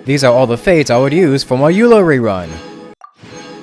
These are all the fates I would use for my Yulo rerun.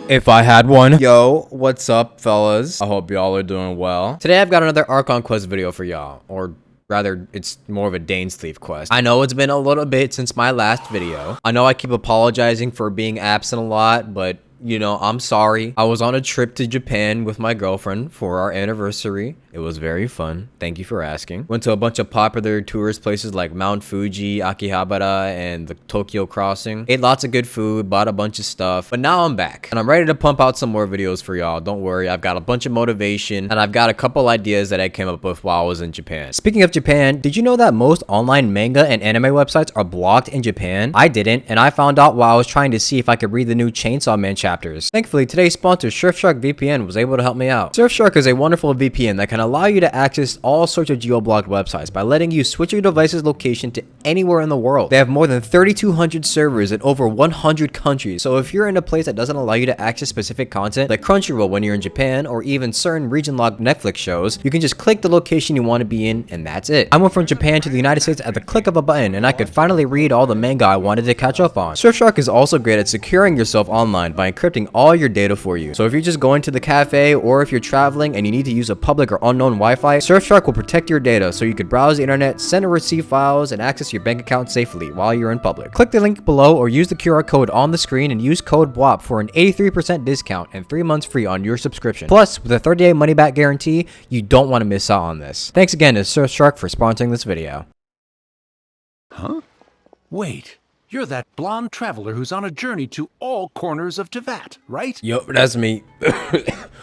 If I had one. Yo, what's up, fellas? I hope y'all are doing well. Today I've got another Archon quest video for y'all, or rather, it's more of a Dainsleif quest. I know it's been a little bit since my last video. I know I keep apologizing for being absent a lot, but you know, I'm sorry. I was on a trip to Japan with my girlfriend for our anniversary. It was very fun. Thank you for asking. Went to a bunch of popular tourist places like Mount Fuji, Akihabara, and the Tokyo Crossing. Ate lots of good food, bought a bunch of stuff, but now I'm back and I'm ready to pump out some more videos for y'all. Don't worry, I've got a bunch of motivation and I've got a couple ideas that I came up with while I was in Japan. Speaking of Japan, did you know that most online manga and anime websites are blocked in Japan? I didn't, and I found out while I was trying to see if I could read the new Chainsaw Man chapters. Thankfully, today's sponsor, Surfshark VPN, was able to help me out. Surfshark is a wonderful VPN that can allow you to access all sorts of geo-blocked websites by letting you switch your device's location to anywhere in the world. They have more than 3,200 servers in over 100 countries, so if you're in a place that doesn't allow you to access specific content, like Crunchyroll when you're in Japan, or even certain region-locked Netflix shows, you can just click the location you want to be in, and that's it. I went from Japan to the United States at the click of a button, and I could finally read all the manga I wanted to catch up on. Surfshark is also great at securing yourself online by encrypting all your data for you. So if you're just going to the cafe, or if you're traveling and you need to use a public or unknown Wi-Fi, Surfshark will protect your data so you could browse the internet, send and receive files, and access your bank account safely while you're in public. Click the link below or use the QR code on the screen and use code bwaap for an 83% discount and 3 months free on your subscription. Plus, with a 30-day money-back guarantee, you don't want to miss out on this. Thanks again to Surfshark for sponsoring this video. Huh? Wait. You're that blonde traveler who's on a journey to all corners of Teyvat, right? Yup, that's me.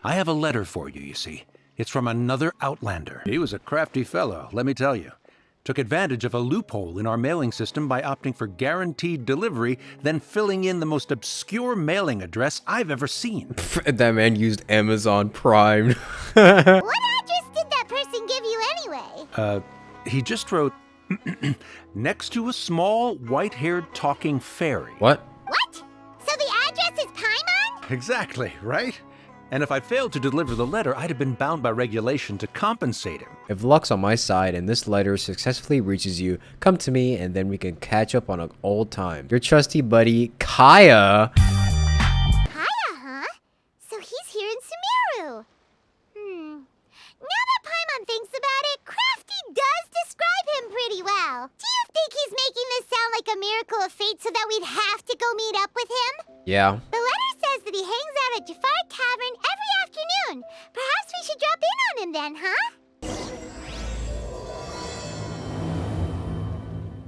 I have a letter for you, you see. It's from another Outlander. He was a crafty fellow, let me tell you. Took advantage of a loophole in our mailing system by opting for guaranteed delivery, then filling in the most obscure mailing address I've ever seen. That man used Amazon Prime. What address did that person give you anyway? He just wrote, next to a small, white-haired talking fairy. What? What? So the address is Paimon? Exactly, right? And if I failed to deliver the letter, I'd have been bound by regulation to compensate him. If luck's on my side and this letter successfully reaches you, come to me and then we can catch up on an old time. Your trusty buddy, Kaya. Kaya, huh? So he's here in Sumeru. Now that Paimon thinks about it, Crafty does describe him pretty well. Do you think he's making this sound like a miracle of fate so that we'd have to go meet up with him? Yeah. The letter says that he hangs out at Jafar Tavern every afternoon. Perhaps we should drop in on him then, huh?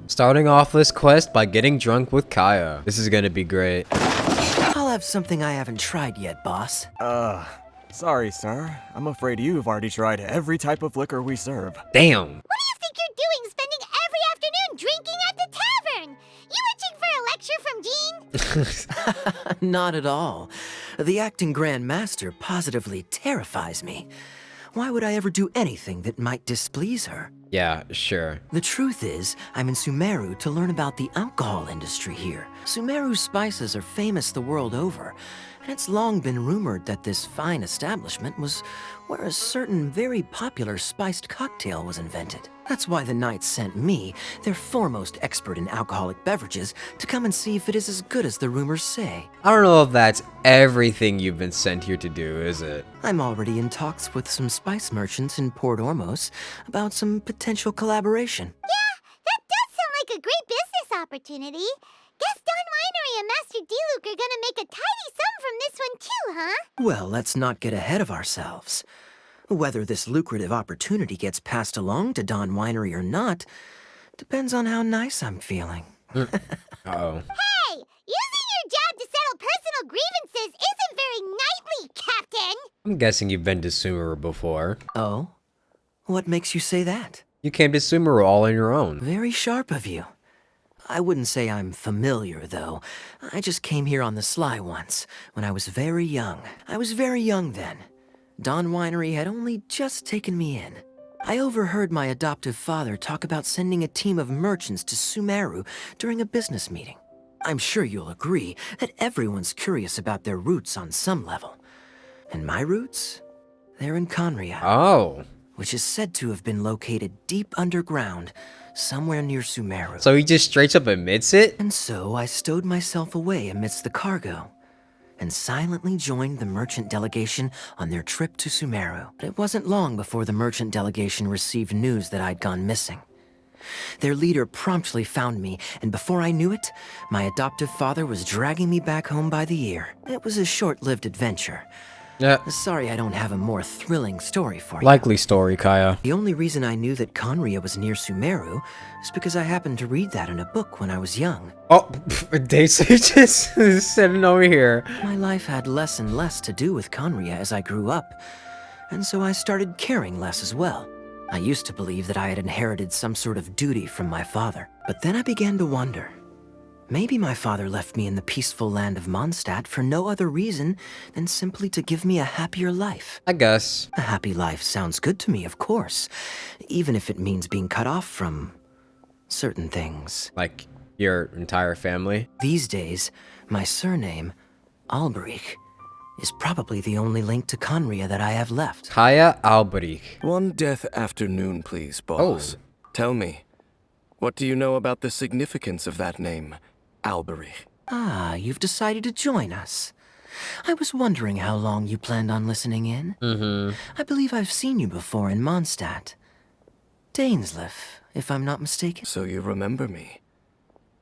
Starting off this quest by getting drunk with Kaya. This is gonna be great. I'll have something I haven't tried yet, boss. Sorry, sir. I'm afraid you've already tried every type of liquor we serve. Damn. What do you think you're doing spending every afternoon drinking at the tavern? You itching for a lecture from Jean? Not at all. The acting Grand Master positively terrifies me. Why would I ever do anything that might displease her? Yeah, sure. The truth is, I'm in Sumeru to learn about the alcohol industry here. Sumeru's spices are famous the world over, and it's long been rumored that this fine establishment was where a certain very popular spiced cocktail was invented. That's why the Knights sent me, their foremost expert in alcoholic beverages, to come and see if it is as good as the rumors say. I don't know if that's everything you've been sent here to do, is it? I'm already in talks with some spice merchants in Port Ormos about some potential collaboration. Yeah, that does sound like a great business opportunity. Guess Don Winery and Master D-Luke are gonna make a tidy sum from this one too, huh? Well, let's not get ahead of ourselves. Whether this lucrative opportunity gets passed along to Don Winery or not depends on how nice I'm feeling. Uh-oh. Hey, using your job to settle personal grievances isn't very knightly, Captain! I'm guessing you've been to Sumeru before. Oh? What makes you say that? You came to Sumeru all on your own. Very sharp of you. I wouldn't say I'm familiar, though. I just came here on the sly once, when I was very young. I was very young then. Don Winery had only just taken me in. I overheard my adoptive father talk about sending a team of merchants to Sumeru during a business meeting. I'm sure you'll agree that everyone's curious about their roots on some level. And my roots? They're in Conriad. Oh. which is said to have been located deep underground, somewhere near Sumeru. So he just straight up admits it? And so I stowed myself away amidst the cargo, and silently joined the merchant delegation on their trip to Sumeru. But it wasn't long before the merchant delegation received news that I'd gone missing. Their leader promptly found me, and before I knew it, my adoptive father was dragging me back home by the ear. It was a short-lived adventure. Yeah. Sorry I don't have a more thrilling story for you. Likely story, Kaya. The only reason I knew that Conria was near Sumeru is because I happened to read that in a book when I was young. Oh, Daisy just sitting over here. My life had less and less to do with Conria as I grew up, and so I started caring less as well. I used to believe that I had inherited some sort of duty from my father, but then I began to wonder. Maybe my father left me in the peaceful land of Mondstadt for no other reason than simply to give me a happier life. I guess. A happy life sounds good to me, of course, even if it means being cut off from certain things. Like your entire family? These days, my surname, Alberich, is probably the only link to Conria that I have left. Kaya Alberich. One death afternoon, please, boss. Tell me, what do you know about the significance of that name, Alberich? Ah, you've decided to join us. I was wondering how long you planned on listening in. I believe I've seen you before in Mondstadt. Dainsleif, if I'm not mistaken. So you remember me.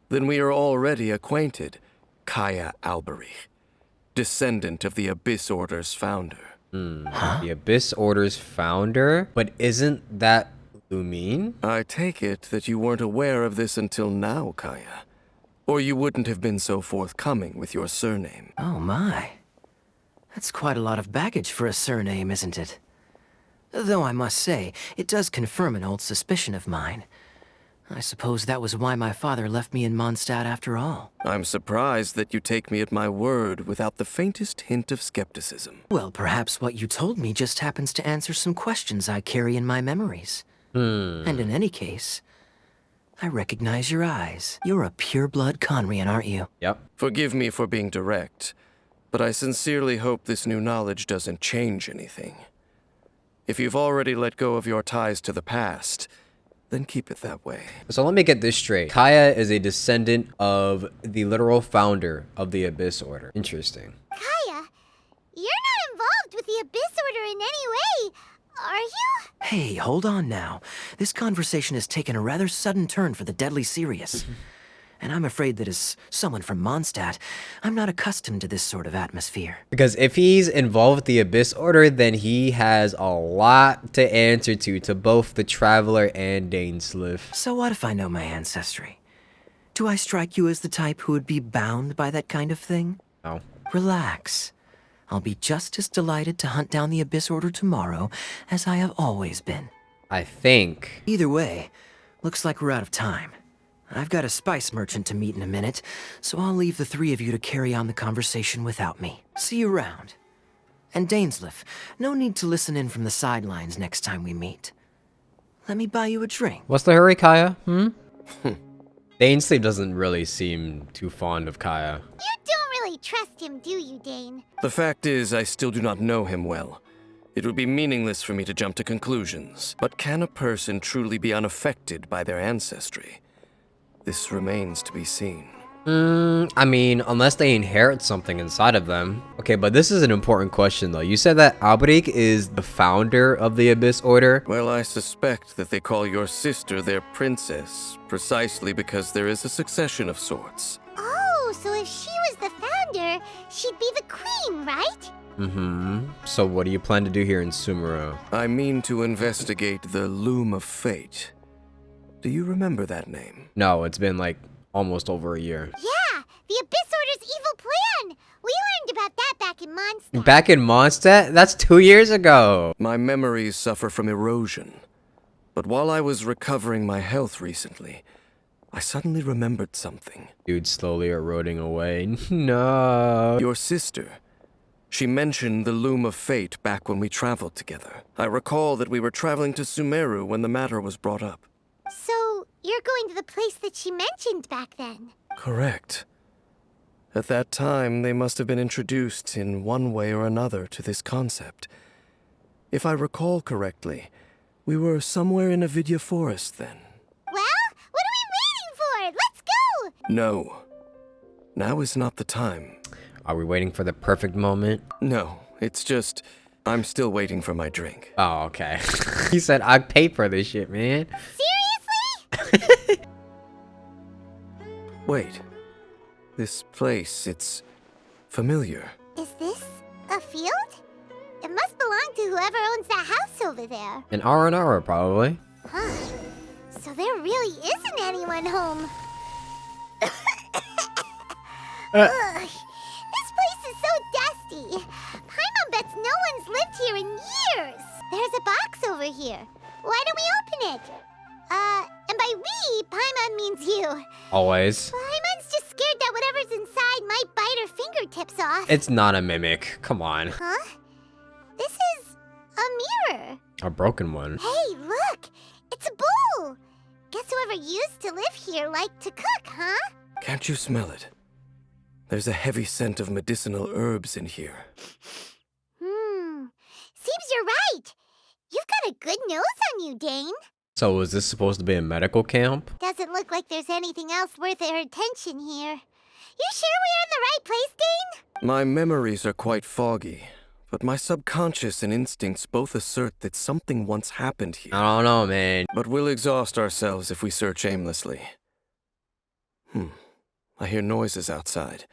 Then we are already acquainted, Kaya Alberich, descendant of the Abyss Order's founder. The Abyss Order's founder? But isn't that Lumine? I take it that you weren't aware of this until now, Kaya. Or you wouldn't have been so forthcoming with your surname. Oh my. That's quite a lot of baggage for a surname, isn't it? Though I must say, it does confirm an old suspicion of mine. I suppose that was why my father left me in Mondstadt after all. I'm surprised that you take me at my word without the faintest hint of skepticism. Well, perhaps what you told me just happens to answer some questions I carry in my memories. And in any case, I recognize your eyes. You're a pure-blood Conrian, aren't you? Yep. Forgive me for being direct, but I sincerely hope this new knowledge doesn't change anything. If you've already let go of your ties to the past, then keep it that way. So let me get this straight. Kaya is a descendant of the literal founder of the Abyss Order. Interesting. Kaya, you're not involved with the Abyss Order in any way, are you? Hey, hold on now. This conversation has taken a rather sudden turn for the deadly serious. And I'm afraid that as someone from Mondstadt, I'm not accustomed to this sort of atmosphere. Because if he's involved with the Abyss Order, then he has a lot to answer to both the Traveler and Dainsleif. So what if I know my ancestry? Do I strike you as the type who would be bound by that kind of thing? No. Relax. I'll be just as delighted to hunt down the Abyss Order tomorrow as I have always been. I think. Either way, looks like we're out of time. I've got a spice merchant to meet in a minute, so I'll leave the three of you to carry on the conversation without me. See you around. And Dainsleif, no need to listen in from the sidelines next time we meet. Let me buy you a drink. What's the hurry, Kaya? Dainsleif doesn't really seem too fond of Kaya. You don't really trust him, do you, Dane? The fact is, I still do not know him well. It would be meaningless for me to jump to conclusions. But can a person truly be unaffected by their ancestry? This remains to be seen. I mean, unless they inherit something inside of them. Okay, but this is an important question though. You said that Alberich is the founder of the Abyss Order? Well, I suspect that they call your sister their princess, precisely because there is a succession of sorts. Oh, so if she was the founder, she'd be the queen, right? So what do you plan to do here in Sumeru? I mean to investigate the Loom of Fate. Do you remember that name? No, it's been like almost over a year. Yeah, the Abyss Order's evil plan. We learned about that back in Mondstadt. Back in Mondstadt? That's 2 years ago. My memories suffer from erosion. But while I was recovering my health recently, I suddenly remembered something. Dude, slowly eroding away. No. Your sister. She mentioned the Loom of Fate back when we traveled together. I recall that we were traveling to Sumeru when the matter was brought up. So, you're going to the place that she mentioned back then? Correct. At that time, they must have been introduced in one way or another to this concept. If I recall correctly, We were somewhere in a Vidya forest then. Well, what are we waiting for? Let's go! No. Now is not the time. Are we waiting for the perfect moment? No, it's just... I'm still waiting for my drink. Oh, okay. He said I paid for this shit, man. Seriously? Wait. This place, it's... familiar. Is this a field? It must belong to whoever owns that house over there. An R&R, probably. Huh. So there really isn't anyone home. Ugh. This place is so dusty. Paimon bets no one's lived here in years. There's a box over here. Why don't we open it? And by we, Paimon means you. Always. Paimon's just scared that whatever's inside might bite her fingertips off. It's not a mimic. Come on. Huh? This is a mirror. A broken one. Hey, look! It's a bowl! Guess whoever used to live here liked to cook, huh? Can't you smell it? There's a heavy scent of medicinal herbs in here. Seems you're right. You've got a good nose on you, Dane. So is this supposed to be a medical camp? Doesn't look like there's anything else worth our attention here. You sure we're in the right place, Dane? My memories are quite foggy, but my subconscious and instincts both assert that something once happened here. I don't know, man. But we'll exhaust ourselves if we search aimlessly. I hear noises outside.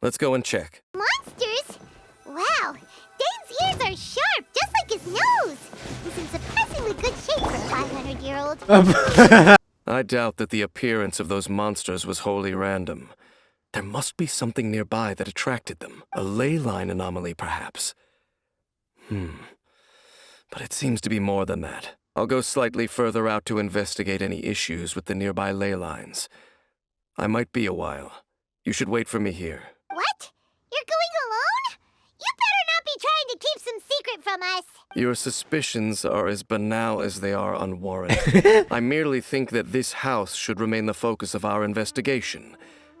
Let's go and check. Monsters? Wow, Dane's ears are sharp, just like his nose. He's in surprisingly good shape for a 500-year-old. I doubt that the appearance of those monsters was wholly random. There must be something nearby that attracted them. A ley line anomaly, perhaps. But it seems to be more than that. I'll go slightly further out to investigate any issues with the nearby ley lines. I might be a while. You should wait for me here. What? You're going alone? You better not be trying to keep some secret from us. Your suspicions are as banal as they are unwarranted. I merely think that this house should remain the focus of our investigation.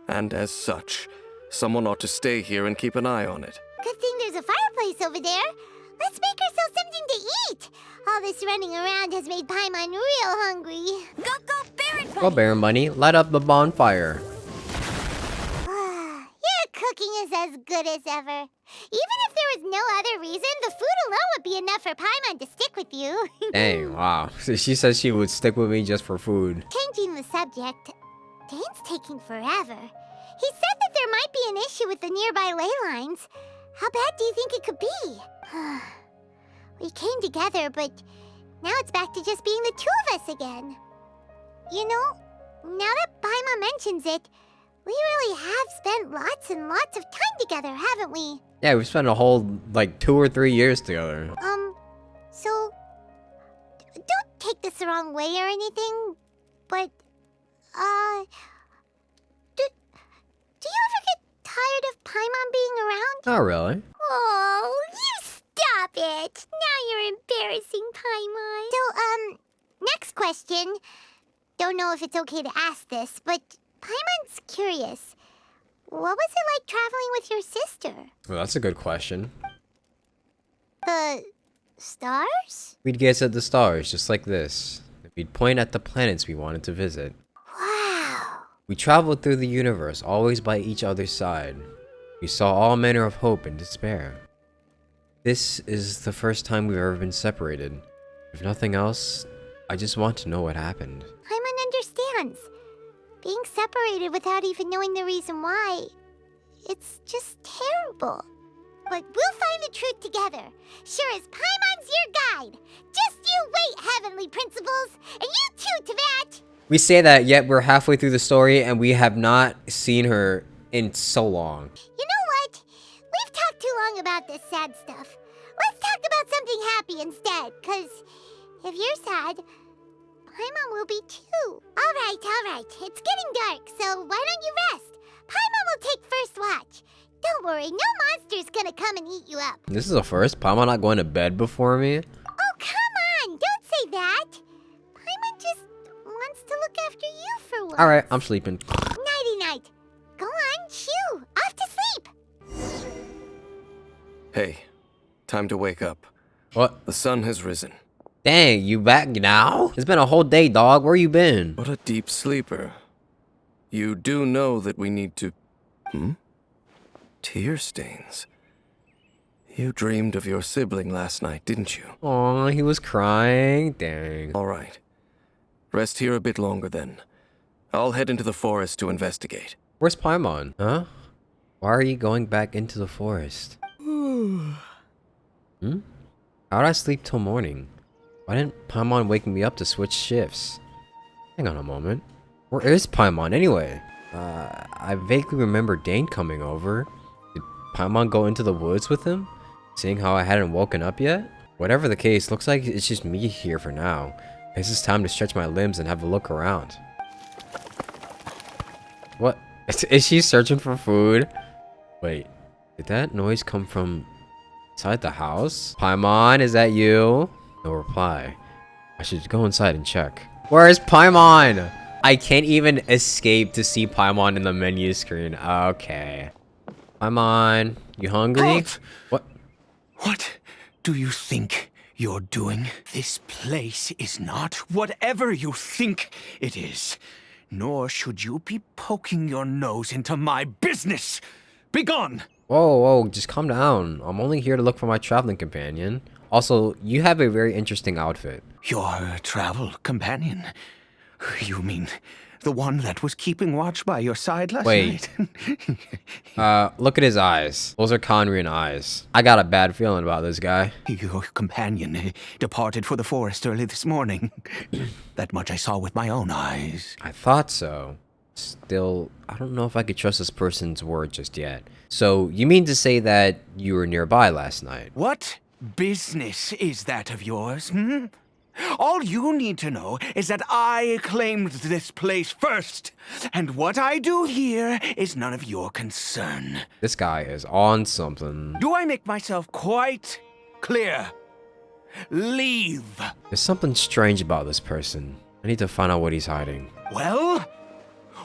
And as such, someone ought to stay here and keep an eye on it. Good thing there's a fireplace over there. Let's make ourselves something to eat. All this running around has made Paimon real hungry. Go, Baron Bunny! Go, Baron Bunny. Light up the bonfire. Your cooking is as good as ever. Even if there was no other reason, the food alone would be enough for Paimon to stick with you. Dang, wow. So she says she would stick with me just for food. Changing the subject, Dane's taking forever. He said that there might be an issue with the nearby ley lines. How bad do you think it could be? We came together, but now it's back to just being the two of us again. You know, now that Paimon mentions it, we really have spent lots and lots of time together, haven't we? Yeah, we spent a whole, like, 2 or 3 years together. So, don't take this the wrong way or anything, but, do you ever get tired of Paimon being around? Not really. Oh, you stop it! Now you're embarrassing Paimon. So, next question. Don't know if it's okay to ask this, but Paimon's curious. What was it like traveling with your sister? Well, that's a good question. The stars? We'd gaze at the stars, just like this. We'd point at the planets we wanted to visit. Wow. We traveled through the universe, always by each other's side. We saw all manner of hope and despair. This is the first time we've ever been separated. If nothing else, I just want to know what happened. Paimon understands. Being separated without even knowing the reason why, it's just terrible. But we'll find the truth together. Sure as Paimon's your guide. Just you wait, Heavenly Principles, and you too, Teyvat. We say that, yet we're halfway through the story and we have not seen her in so long. You know what? We've talked too long about this sad stuff. Let's talk about something happy instead, because if you're sad, Paimon will be too. All right. It's getting dark, so why don't you rest? Paimon will take first watch. Don't worry, no monster's gonna come and eat you up. This is a first? Paimon not going to bed before me? Oh, come on! Don't say that! Paimon just wants to look after you for once. Alright, I'm sleeping. Nighty-night. Go on, shoo! Off to sleep! Hey, time to wake up. What? The sun has risen. Dang, you back now? It's been a whole day, dog. Where you been? What a deep sleeper. You do know that we need to... Tear stains. You dreamed of your sibling last night, didn't you? Aw, he was crying. Dang. All right. Rest here a bit longer then. I'll head into the forest to investigate. Where's Paimon? Huh? Why are you going back into the forest? How'd I sleep till morning? Why didn't Paimon wake me up to switch shifts? Hang on a moment. Where is Paimon anyway? I vaguely remember Dane coming over. Did Paimon go into the woods with him? Seeing how I hadn't woken up yet? Whatever the case, looks like it's just me here for now. Guess it's time to stretch my limbs and have a look around. What? Is she searching for food? Wait, did that noise come from inside the house? Paimon, is that you? No reply. I should go inside and check. Where is Paimon? I can't even escape to see Paimon in the menu screen. Okay. Paimon, you hungry? Halt! What? What do you think you're doing? This place is not whatever you think it is. Nor should you be poking your nose into my business. Begone! Whoa, whoa, just calm down. I'm only here to look for my traveling companion. Also, you have a very interesting outfit. Your travel companion? You mean the one that was keeping watch by your side last Wait. night? Look at his eyes. Those are Conrian eyes. I got a bad feeling about this guy. Your companion departed for the forest early this morning. That much I saw with my own eyes. I thought so. Still, I don't know if I could trust this person's word just yet. So, you mean to say that you were nearby last night? What business is that of yours, All you need to know is that I claimed this place first, and what I do here is none of your concern. This guy is on something. Do I make myself quite clear? Leave. There's something strange about this person. I need to find out what he's hiding. Well,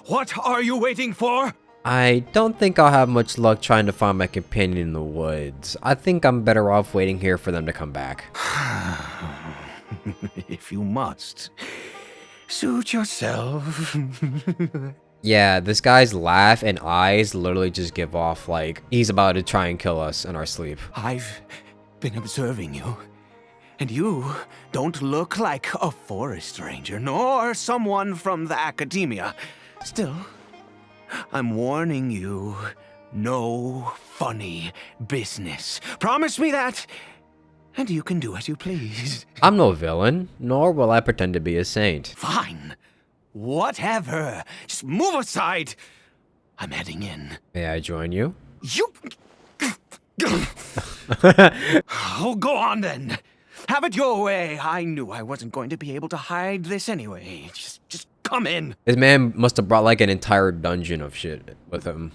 what are you waiting for? I don't think I'll have much luck trying to find my companion in the woods. I think I'm better off waiting here for them to come back. If you must. Suit yourself. Yeah, this guy's laugh and eyes literally just give off like he's about to try and kill us in our sleep. I've been observing you, and you don't look like a forest ranger, nor someone from the academia. Still, I'm warning you, no funny business. Promise me that, and you can do as you please. I'm no villain, nor will I pretend to be a saint. Fine. Whatever. Just move aside. I'm heading in. May I join you? You... Oh, go on then. Have it your way. I knew I wasn't going to be able to hide this anyway. Just come in. This man must have brought like an entire dungeon of shit with him.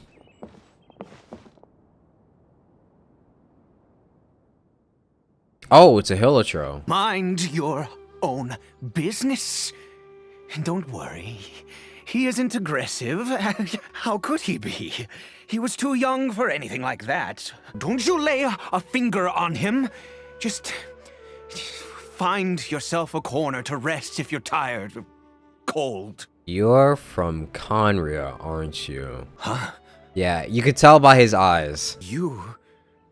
Oh, it's a hilichurl. Mind your own business. And don't worry. He isn't aggressive. How could he be? He was too young for anything like that. Don't you lay a finger on him. Just find yourself a corner to rest if you're tired or cold. You're from Conria, aren't you? Huh? Yeah, you could tell by his eyes. You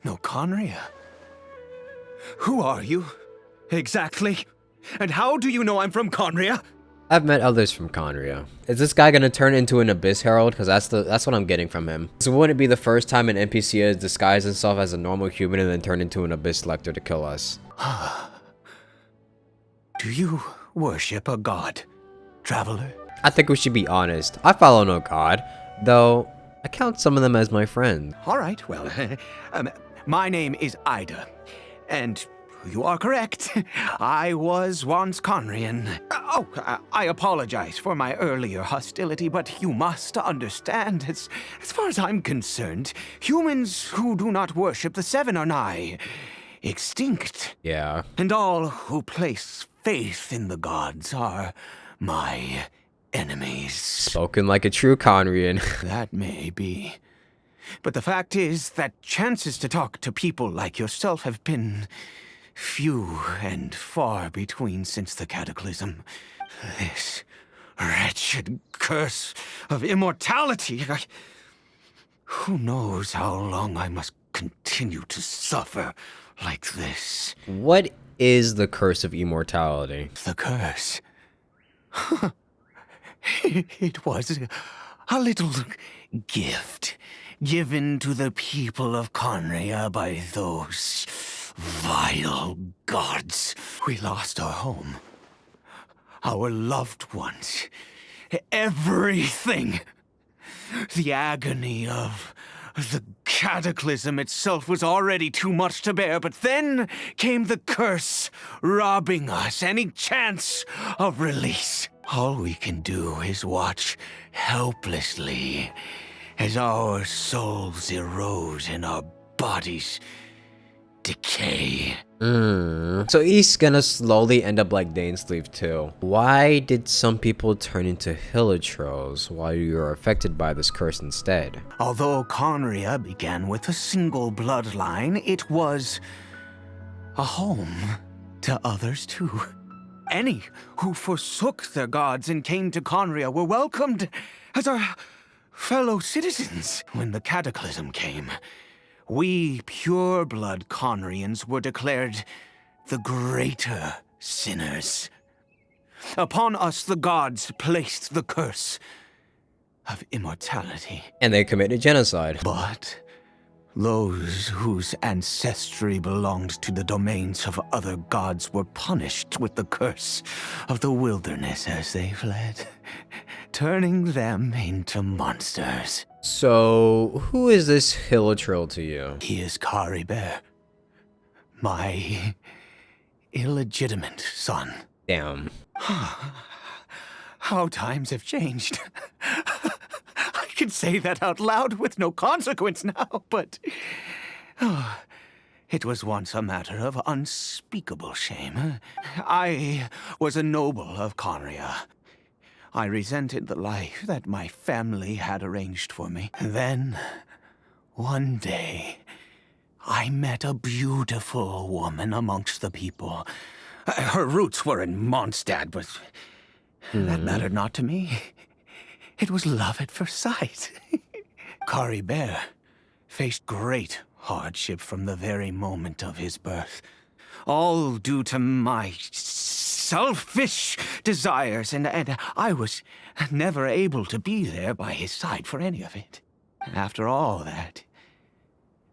know Conria? Who are you? Exactly? And how do you know I'm from Conria? I've met others from Conria. Is this guy gonna turn into an Abyss Herald? Because that's what I'm getting from him. So wouldn't it be the first time an NPC has disguised himself as a normal human and then turned into an Abyss Lector to kill us? Do you worship a god, traveler? I think we should be honest. I follow no god, though I count some of them as my friends. All right, well, my name is Ida, and you are correct. I was once Conrian. I apologize for my earlier hostility, but you must understand, as far as I'm concerned, humans who do not worship the Seven are nigh extinct. Yeah. And all who place faith in the gods are my enemies. Spoken like a true Conrian. That may be. But the fact is that chances to talk to people like yourself have been few and far between since the cataclysm. This wretched curse of immortality. Who knows how long I must continue to suffer like this? What is the curse of immortality? The curse. It was a little gift given to the people of Conria by those vile gods. We lost our home, our loved ones, everything. The agony of the cataclysm itself was already too much to bear, but then came the curse, robbing us any chance of release. All we can do is watch helplessly as our souls erode and our bodies decay. So he's gonna slowly end up like Dainsleif too. Why did some people turn into hilichurls while you were affected by this curse instead? Although Conria began with a single bloodline, it was a home to others too. Any who forsook their gods and came to Conria were welcomed as our fellow citizens. When the cataclysm came, we pure-blood Conrians were declared the greater sinners. Upon us the gods placed the curse of immortality. And they committed genocide. But those whose ancestry belonged to the domains of other gods were punished with the curse of the wilderness as they fled, turning them into monsters. So, who is this hilichurl to you? He is Caribert, my illegitimate son. Damn. How times have changed. I can say that out loud with no consequence now, but it was once a matter of unspeakable shame. I was a noble of Conria. I resented the life that my family had arranged for me. Then, one day, I met a beautiful woman amongst the people. Her roots were in Mondstadt, but that mattered not to me. It was love at first sight. Caribert faced great hardship from the very moment of his birth. All due to my selfish desires, and I was never able to be there by his side for any of it. After all that,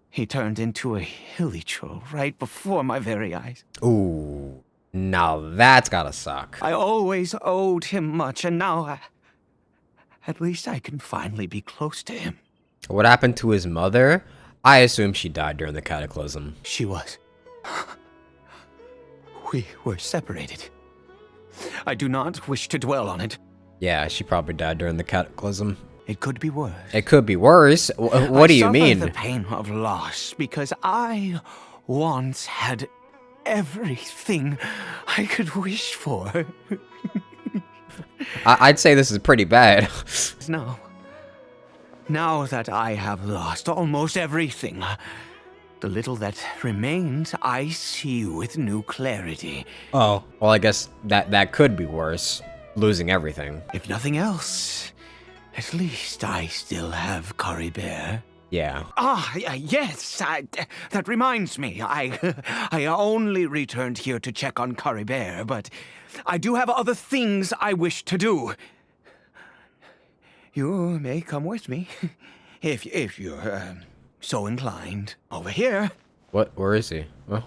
he turned into a hilichurl right before my very eyes. Ooh, now that's gotta suck. I always owed him much, and now at least I can finally be close to him. What happened to his mother? I assume she died during the cataclysm. She was. We were separated. I do not wish to dwell on it. Yeah, she probably died during the cataclysm. It could be worse. It could be worse? What do you mean? I suffer the pain of loss because I once had everything I could wish for. I'd say this is pretty bad. No. Now that I have lost almost everything, the little that remains I see with new clarity. Oh, well, I guess that could be worse. Losing everything. If nothing else, at least I still have Caribert. Yeah. Yes, that reminds me. I only returned here to check on Caribert, but I do have other things I wish to do. You may come with me, if you're so inclined. Over here. What? Where is he? Oh.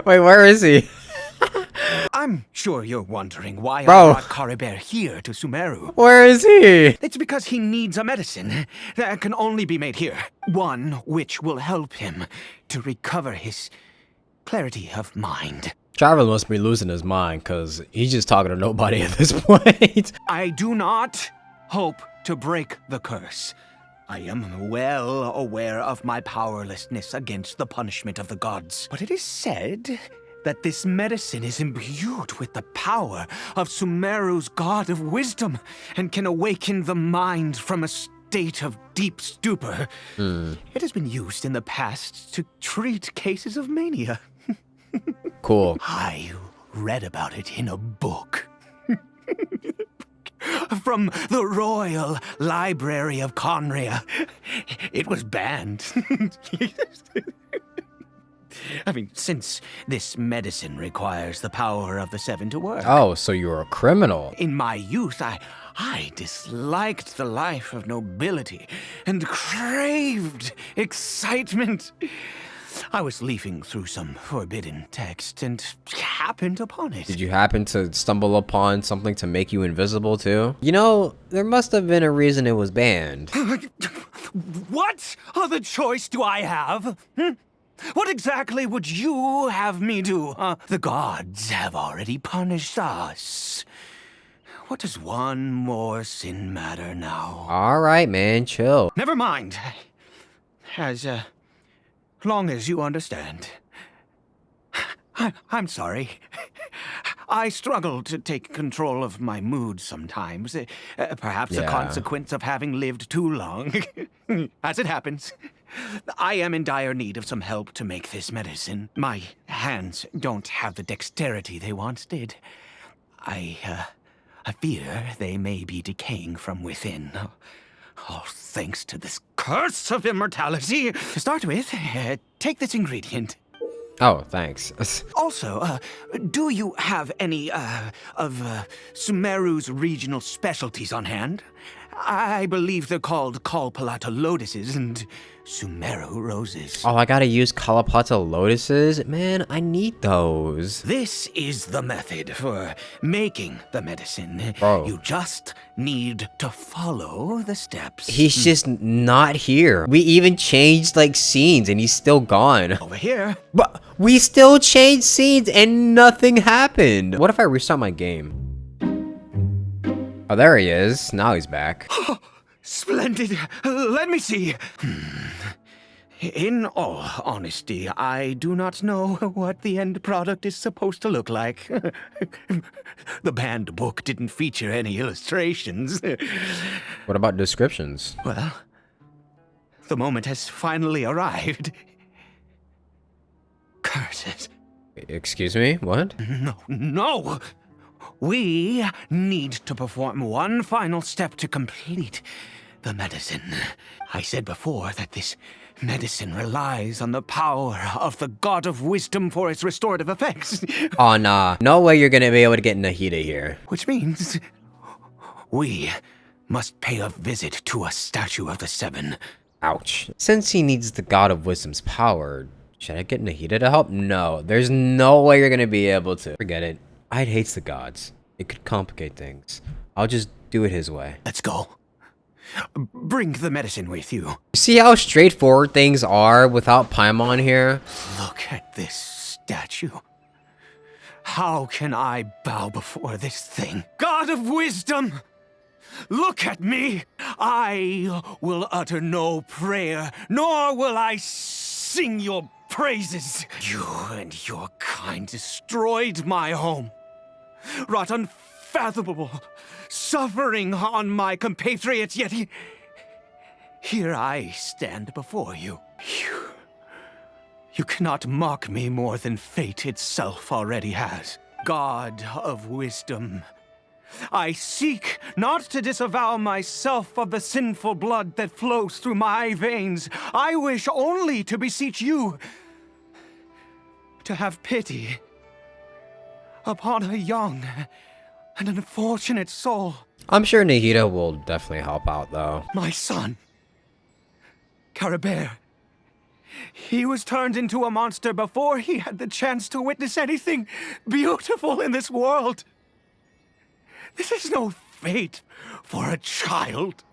Wait, where is he? I'm sure you're wondering why Bro. I brought Caribert here to Sumeru. Where is he? It's because he needs a medicine that can only be made here. One which will help him to recover his clarity of mind. Travel must be losing his mind, because he's just talking to nobody at this point. I do not hope to break the curse. I am well aware of my powerlessness against the punishment of the gods. But it is said that this medicine is imbued with the power of Sumeru's god of wisdom and can awaken the mind from a state of deep stupor. It has been used in the past to treat cases of mania. Cool. I read about it in a book. From the Royal Library of Conria. It was banned. I mean, since this medicine requires the power of the seven to work. Oh, so you're a criminal. In my youth, I disliked the life of nobility and craved excitement. I was leafing through some forbidden text and happened upon it. Did you happen to stumble upon something to make you invisible too? You know, there must have been a reason it was banned. What other choice do I have? What exactly would you have me do? The gods have already punished us. What does one more sin matter now? All right, man, chill. Never mind. As long as you understand. I'm sorry. I struggle to take control of my mood sometimes. Perhaps a Yeah. consequence of having lived too long. As it happens, I am in dire need of some help to make this medicine. My hands don't have the dexterity they once did. I fear they may be decaying from within. All thanks to this curse of immortality. To start with, take this ingredient. Oh, thanks. Also, do you have any of Sumeru's regional specialties on hand? I believe they're called Kalpalata lotuses and Sumeru roses. Oh, I gotta use Kalapata lotuses? Man, I need those. This is the method for making the medicine. Bro. You just need to follow the steps. He's just not here. We even changed like scenes and he's still gone. Over here. But we still changed scenes and nothing happened. What if I restart my game? Oh, there he is. Now he's back. Splendid. Let me see. In all honesty, I do not know what the end product is supposed to look like. The banned book didn't feature any illustrations. What about descriptions? Well, the moment has finally arrived. Curses. Excuse me? What? No! We need to perform one final step to complete the medicine. I said before that this medicine relies on the power of the God of Wisdom for its restorative effects. Oh, nah. No way you're gonna be able to get Nahida here. Which means we must pay a visit to a statue of the seven. Ouch. Since he needs the God of Wisdom's power, should I get Nahida to help? No, there's no way you're gonna be able to. Forget it. I'd hates the gods. It could complicate things. I'll just do it his way. Let's go. Bring the medicine with you. See how straightforward things are without Paimon here? Look at this statue. How can I bow before this thing? God of wisdom! Look at me! I will utter no prayer, nor will I sing your praises. You and your kind destroyed my home, wrought unfathomable suffering on my compatriots, yet here I stand before you. You cannot mock me more than fate itself already has. God of wisdom, I seek not to disavow myself of the sinful blood that flows through my veins. I wish only to beseech you to have pity upon a young and unfortunate soul. I'm sure Nahida will definitely help out though. My son, Caribert. He was turned into a monster before he had the chance to witness anything beautiful in this world. This is no fate for a child.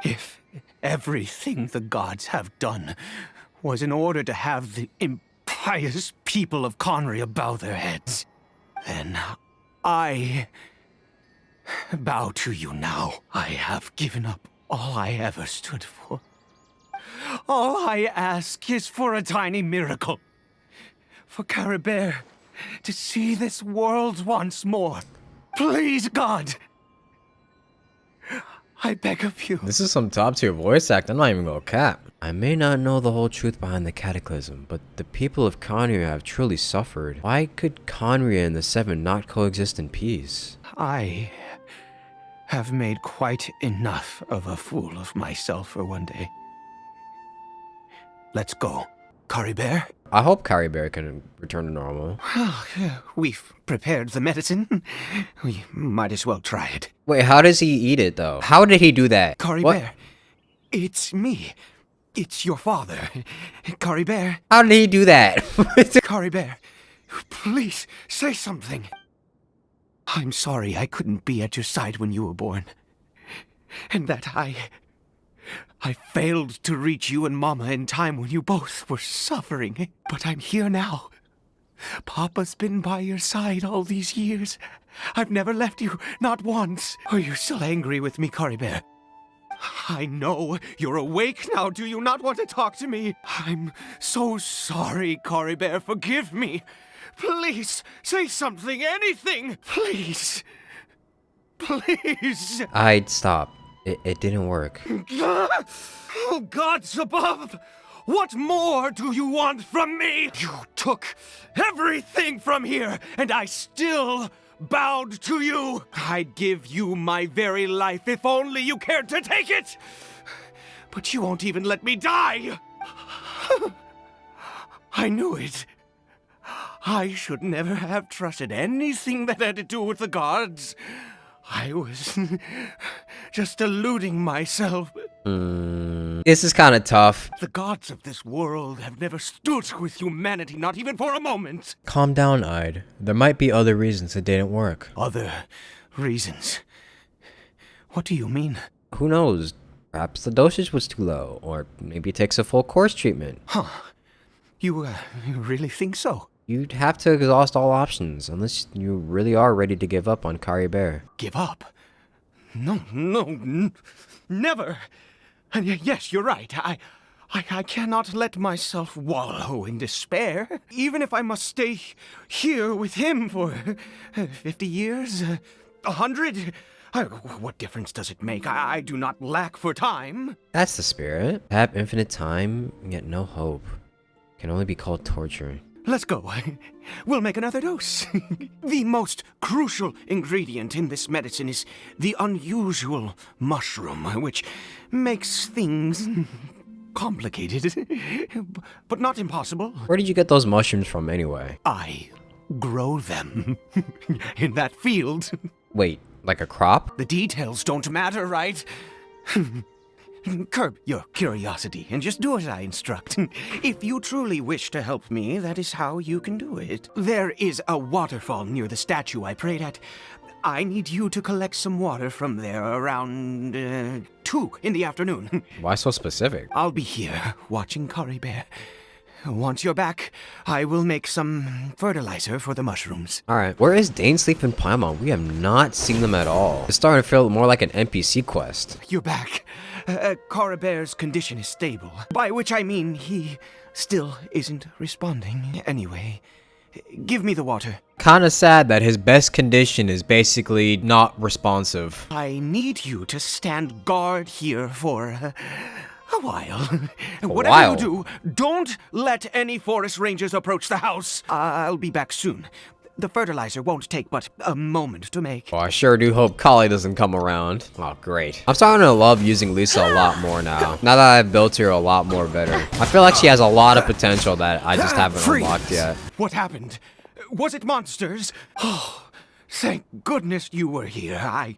If everything the gods have done was in order to have the impious people of Conria bow their heads, then I bow to you now. I have given up all I ever stood for. All I ask is for a tiny miracle. For Caribert to see this world once more. Please, God. I beg of you. This is some top tier voice act. I'm not even gonna cap. I may not know the whole truth behind the cataclysm, but the people of Conria have truly suffered. Why could Conria and the Seven not coexist in peace? I have made quite enough of a fool of myself for one day. Let's go. Caribert? I hope Caribert can return to normal. We've prepared the medicine. We might as well try it. Wait, how does he eat it, though? How did he do that? Caribert, What? it's me. It's your father. Caribert, How did he do that? Caribert, please say something. I'm sorry I couldn't be at your side when you were born. And that I failed to reach you and Mama in time when you both were suffering. But I'm here now. Papa's been by your side all these years. I've never left you, not once. Are you still angry with me, Caribert? I know you're awake now. Do you not want to talk to me? I'm so sorry, Caribert. Forgive me. Please, say something, anything. Please. Please. I'd stop. It didn't work. Oh, gods above! What more do you want from me? You took everything from here, and I still bowed to you. I'd give you my very life if only you cared to take it. But you won't even let me die. I knew it. I should never have trusted anything that had to do with the gods. I was just deluding myself. This is kind of tough. The gods of this world have never stood with humanity, not even for a moment. Calm down, Ide. There might be other reasons it didn't work. Other reasons? What do you mean? Who knows? Perhaps the dosage was too low, or maybe it takes a full course treatment. Huh. You really think so? You'd have to exhaust all options, unless you really are ready to give up on Caribert. Give up? No, never. And yes, you're right. I cannot let myself wallow in despair. Even if I must stay here with him for 50 years, 100. What difference does it make? I do not lack for time. That's the spirit. Have infinite time, yet no hope. Can only be called torture. Let's go. We'll make another dose. The most crucial ingredient in this medicine is the unusual mushroom, which makes things complicated, but not impossible. Where did you get those mushrooms from anyway? I grow them in that field. Wait, like a crop? The details don't matter, right? Curb your curiosity and just do as I instruct. If you truly wish to help me, that is how you can do it. There is a waterfall near the statue I prayed at. I need you to collect some water from there around 2 in the afternoon. Why so specific? I'll be here watching Caribert. Once you're back, I will make some fertilizer for the mushrooms. Alright, where is Dainsleif and Paimon? We have not seen them at all. It's starting to feel more like an NPC quest. You're back. Caribert's condition is stable, by which I mean he still isn't responding. Anyway, give me the water. Kinda sad that his best condition is basically not responsive. I need you to stand guard here for a while. Whatever while? you do, don't let any forest rangers approach the house. I'll be back soon. The fertilizer won't take but a moment to make. Oh, I sure do hope Kali doesn't come around. Oh, great. I'm starting to love using Lisa a lot more now. Now that I've built her a lot more better. I feel like she has a lot of potential that I just haven't unlocked yet. What happened? Was it monsters? Oh, thank goodness you were here. I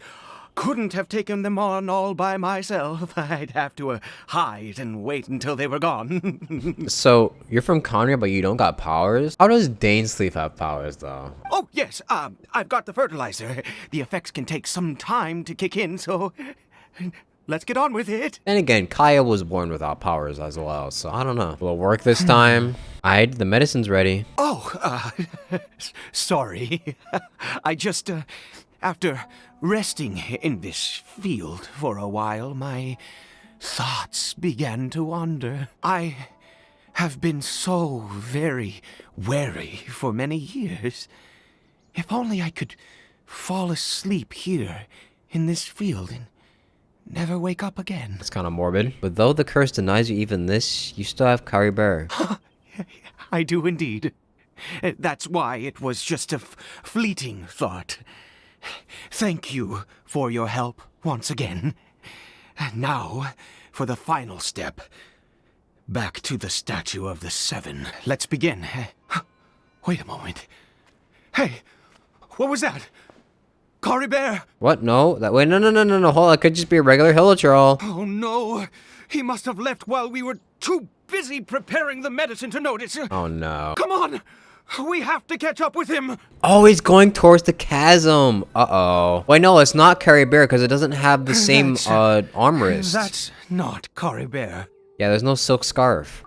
couldn't have taken them on all by myself. I'd have to hide and wait until they were gone. So, you're from Conria, but you don't got powers? How does Dainsleif have powers, though? Oh, yes, I've got the fertilizer. The effects can take some time to kick in, so let's get on with it. And again, Kaya was born without powers as well, so I don't know. Will it work this time? The medicine's ready. Oh, sorry. I just, after resting in this field for a while, my thoughts began to wander. I have been so very wary for many years. If only I could fall asleep here in this field and never wake up again. It's kind of morbid. But though the curse denies you even this, you still have Caribert. I do indeed. That's why it was just a fleeting thought. Thank you for your help once again. And now, for the final step. Back to the Statue of the Seven. Let's begin. Wait a moment. Hey, what was that? Caribert! What? No? Wait, no, hold on. It could just be a regular hilichurl. Oh no! He must have left while we were too busy preparing the medicine to notice. Oh no. Come on! We have to catch up with him! Oh, he's going towards the chasm. Uh-oh. Wait, no, it's not Caribert because it doesn't have the same armrest. That's not Caribert. Yeah, there's no silk scarf.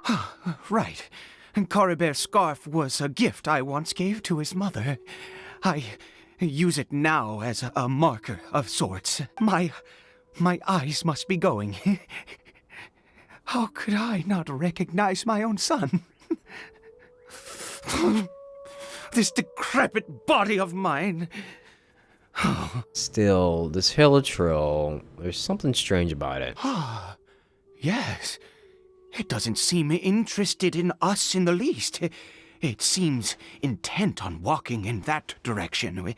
Right. Caribert's scarf was a gift I once gave to his mother. I use it now as a marker of sorts. My eyes must be going. How could I not recognize my own son? This decrepit body of mine. Still, this hilichurl, there's something strange about it. Yes. It doesn't seem interested in us in the least. It seems intent on walking in that direction.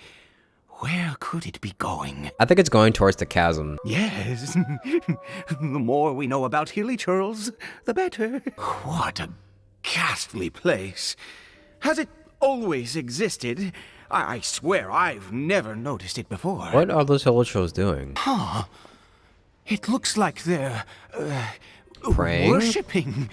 Where could it be going? I think it's going towards the chasm. Yes. The more we know about hilichurls, the better. What a ghastly place. Has it always existed? I swear I've never noticed it before. What are those hilichurls doing? It looks like they're Praying? worshipping.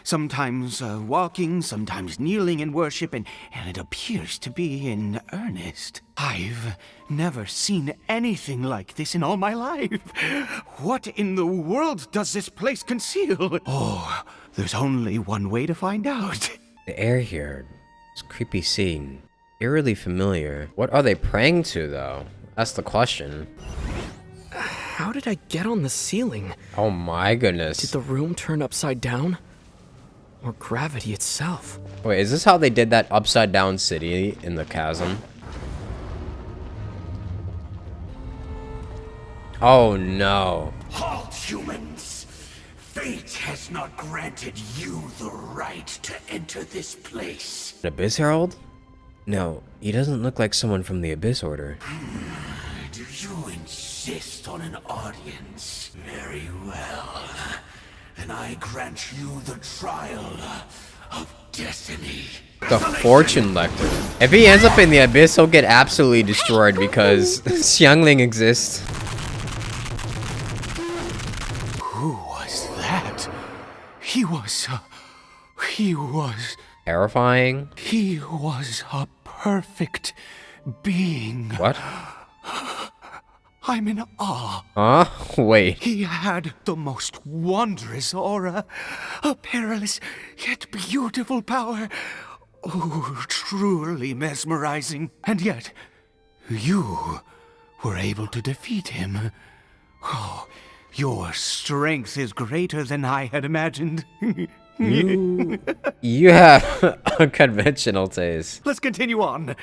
Sometimes walking, sometimes kneeling in worship, and it appears to be in earnest. I've never seen anything like this in all my life. What in the world does this place conceal? Oh, there's only one way to find out. The air here, this creepy scene, eerily familiar. What are they praying to, though? That's the question. How did I get on the ceiling? Oh my goodness. Did the room turn upside down? Or gravity itself? Wait, is this how they did that upside down city in the chasm? Oh no. Halt, humans! Fate has not granted you the right to enter this place. An Abyss Herald? No, he doesn't look like someone from the Abyss Order. Do you insist on an audience? Very well. Then I grant you the trial of destiny. The Fortune Lector. If he ends up in the Abyss, he'll get absolutely destroyed because Xiangling exists. Who was that? He was Terrifying. He was a perfect being. What? I'm in awe. Huh? Wait. He had the most wondrous aura, a perilous yet beautiful power. Oh, truly mesmerizing. And yet, you were able to defeat him. Oh, your strength is greater than I had imagined. You have a conventional taste. Let's continue on.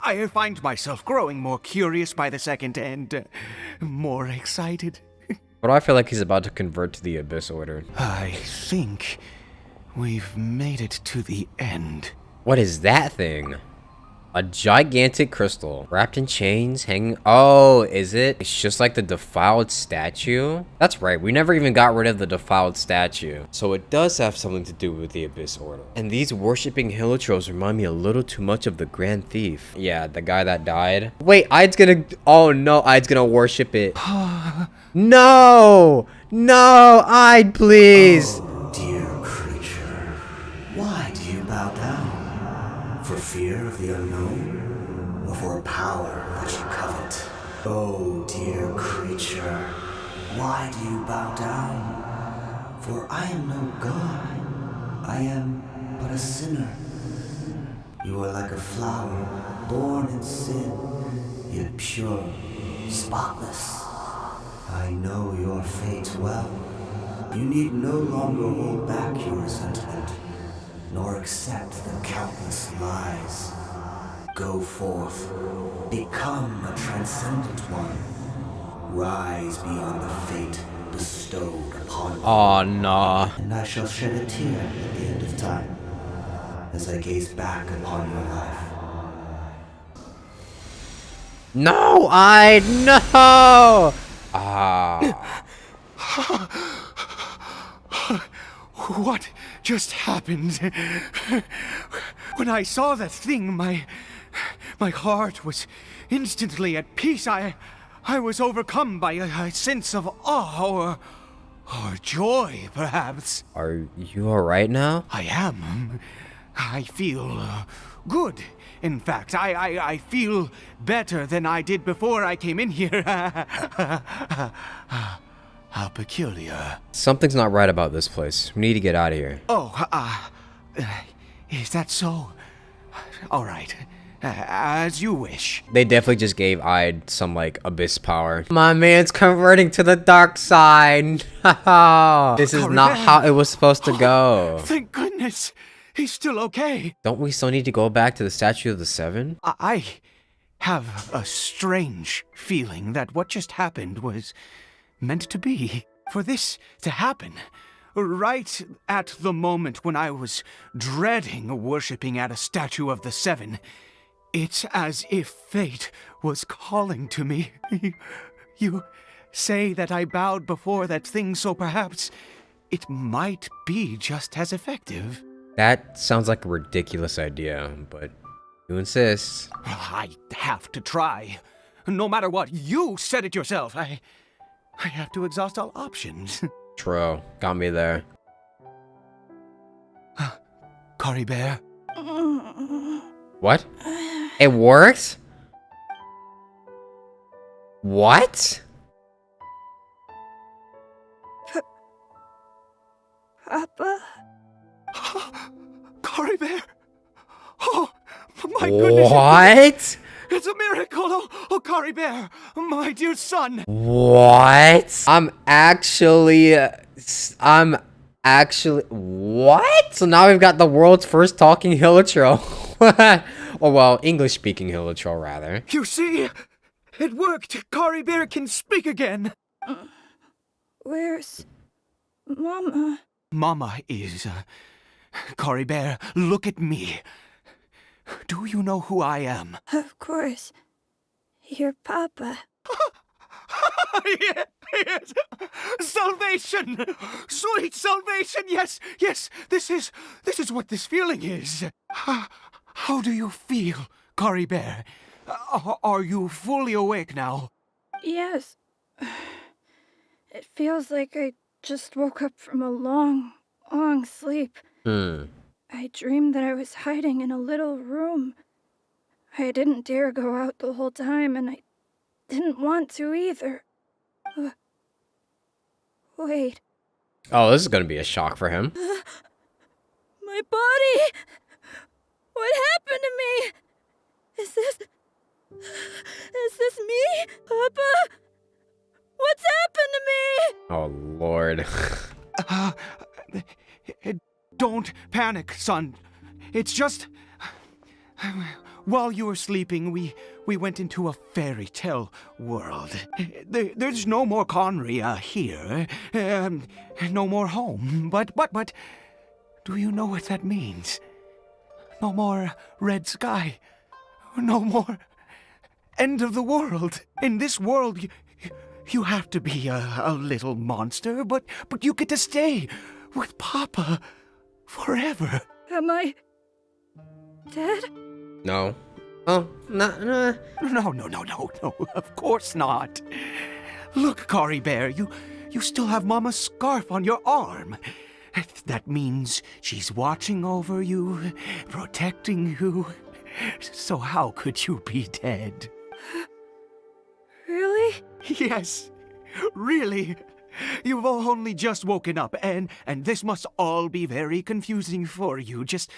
I find myself growing more curious by the second and more excited. But I feel like he's about to convert to the Abyss Order. I think we've made it to the end. What is that thing? A gigantic crystal wrapped in chains hanging. Oh, is it? It's just like the defiled statue. That's right. We never even got rid of the defiled statue. So it does have something to do with the Abyss Order. And these worshipping hilichurls remind me a little too much of the Grand Thief. Yeah, the guy that died. Wait, Ide's gonna. Oh no, Ide's gonna worship it. No! No, Ide, please! Oh, dear creature. Why do you bow down? For fear of the unknown? Or for a power that you covet? Oh, dear creature. Why do you bow down? For I am no god. I am but a sinner. You are like a flower, born in sin, yet pure, spotless. I know your fate well. You need no longer hold back your resentment, nor accept the countless lies. Go forth, become a transcendent one. rise beyond the fate bestowed upon me. Oh, nah. And I shall shed a tear at the end of time, as I gaze back upon your life. No, no! Ah. What just happened? When I saw that thing, my heart was instantly at peace. I was overcome by a sense of awe or joy, perhaps. Are you alright now? I am. I feel good. In fact, I feel better than I did before I came in here. How peculiar. Something's not right about this place. We need to get out of here. Oh, is that so? All right. As you wish. They definitely just gave Ide some, like, abyss power. My man's converting to the dark side. This is not how it was supposed to go. Thank goodness. He's still okay. Don't we still need to go back to the Statue of the Seven? I have a strange feeling that what just happened was meant to be. For this to happen, right at the moment when I was dreading worshipping at a statue of the Seven, it's as if fate was calling to me. You say that I bowed before that thing, so perhaps it might be just as effective. That sounds like a ridiculous idea, but you insist. I have to try. No matter what, you said it yourself. I have to exhaust all options. True, got me there. Caribert. What? It worked? What? Papa? Caribert! Oh, my goodness! What? It's a miracle! Oh, Caribert! My dear son! What? I'm actually, what? So now we've got the world's first talking hilichurl. Or well, English-speaking hilichurl, rather. You see? It worked! Caribert can speak again! Where's Mama? Mama is, Caribert, look at me. Do you know who I am? Of course. Your Papa. Yes! Salvation! Sweet salvation! Yes, yes! This is what this feeling is. How do you feel, Caribert? Are you fully awake now? Yes. It feels like I just woke up from a long, long sleep. I dreamed that I was hiding in a little room. I didn't dare go out the whole time, and I didn't want to either. Wait. Oh, this is gonna be a shock for him. My body! What happened to me? Is this me, Papa? What's happened to me? Oh, Lord. Don't panic, son. It's just... While you were sleeping, we went into a fairy tale world. There's no more Conria here. No more home. But... Do you know what that means? No more red sky. No more end of the world. In this world, you have to be a little monster, but you get to stay with Papa forever. Am I dead? No. Oh, no. No, of course not. Look, Caribert, you still have Mama's scarf on your arm. That means she's watching over you, protecting you. So how could you be dead? Really? Yes, really. You've only just woken up, and this must all be very confusing for you. Just